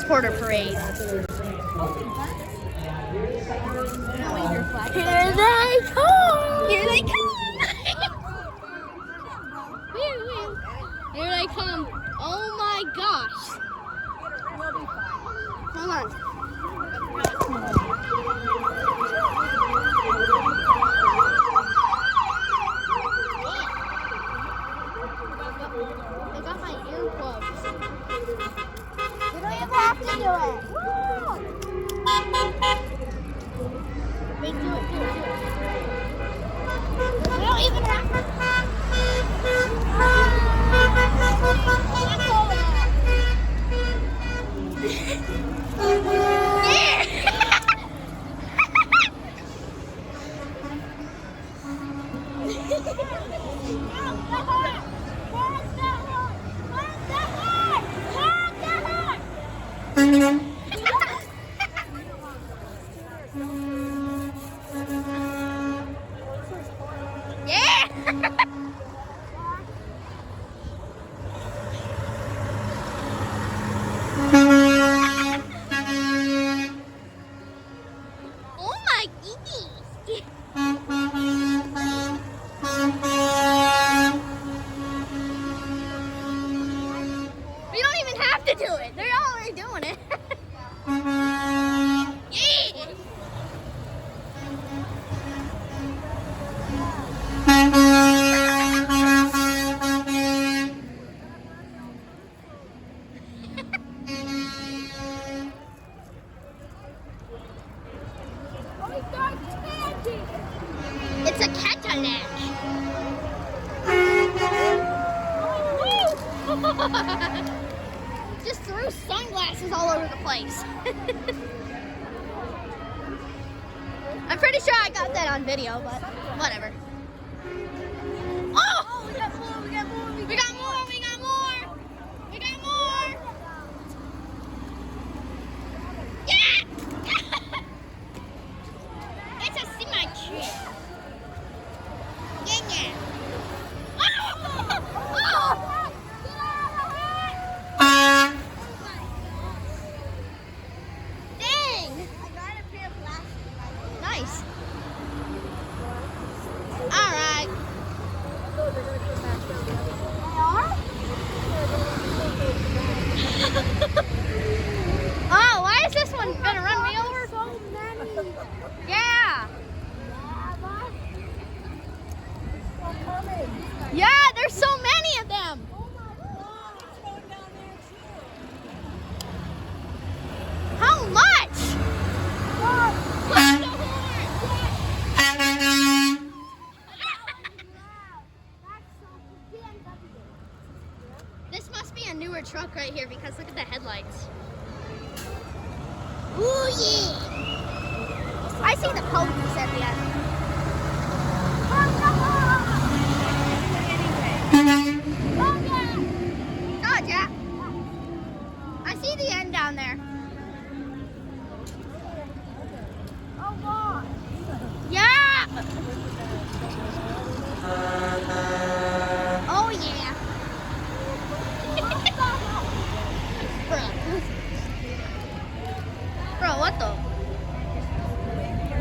transporter parade. Here they come! Here they come! Here they come. Oh my gosh. Hold on. I got my earplugs. You don't even have to do it. Wait, do it. You don't even have to. To do it. They're already doing it. It's a Catalan. Just threw sunglasses all over the place. I'm pretty sure I got that on video, but whatever. Oh! We got more. Yeah! It's a semi-trip. Yeah. Nice. All right. Oh, why is this one gonna run me over? So many. Yeah. Yeah, there's so many of them. How much? This must be a newer truck right here because look at the headlights. Ooh yeah! I see the ponies at the end. Oh yeah! I see the end down there. Oh God! Yeah! Oh yeah! Bro, what the?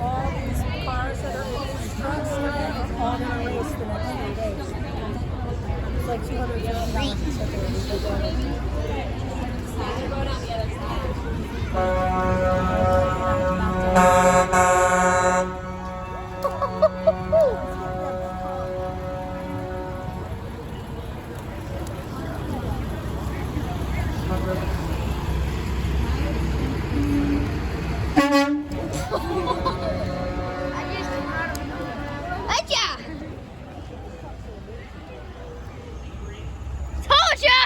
All these cars that are in these trucks are all going to race the next 3 days. It's like Told ya!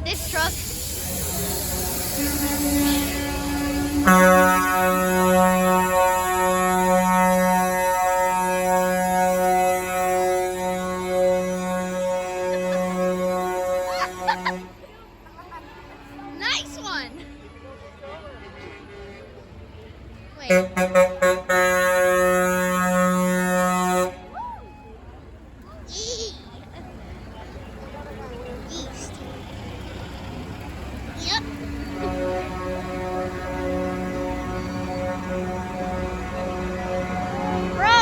this truck. Nice one. Wait. East. Yep. Bro.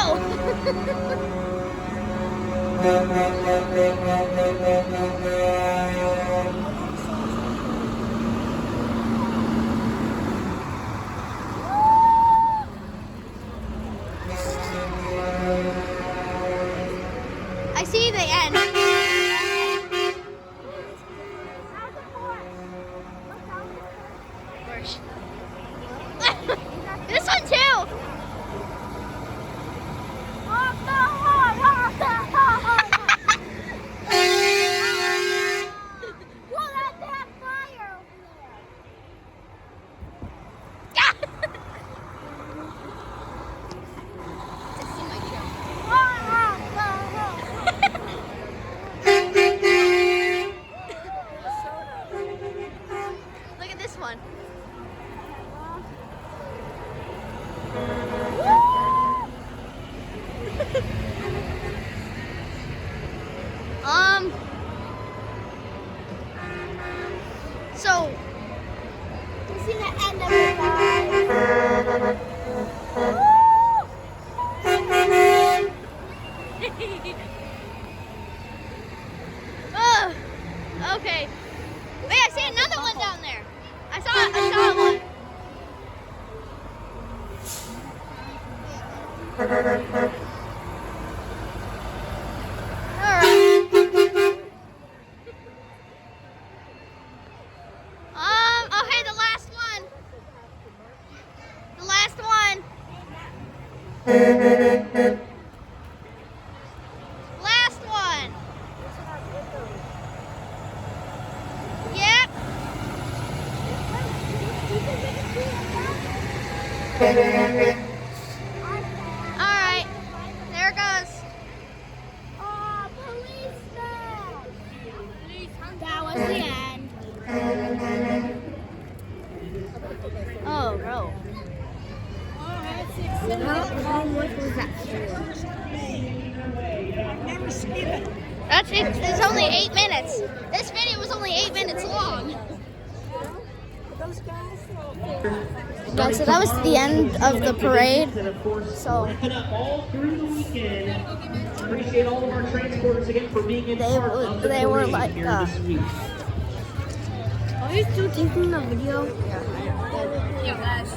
I see the end. This one too. Look at this one. So you see the end of it, guys. Okay. Wait, I see another one down there. I saw one. Okay, the last one. The last one. Last one. Yep. All right. There it goes. Oh, policeman! That was the end. Oh, bro. What was that? Never seen it. That's it. It's only 8 minutes. This video was only 8 minutes long. Those guys. Yeah, so that was the end of the parade. So Wrapping up all through the weekend. Appreciate all of our transporters again for being in part of the they were parade like, here this week. Are you still taking the video? Yeah, guys.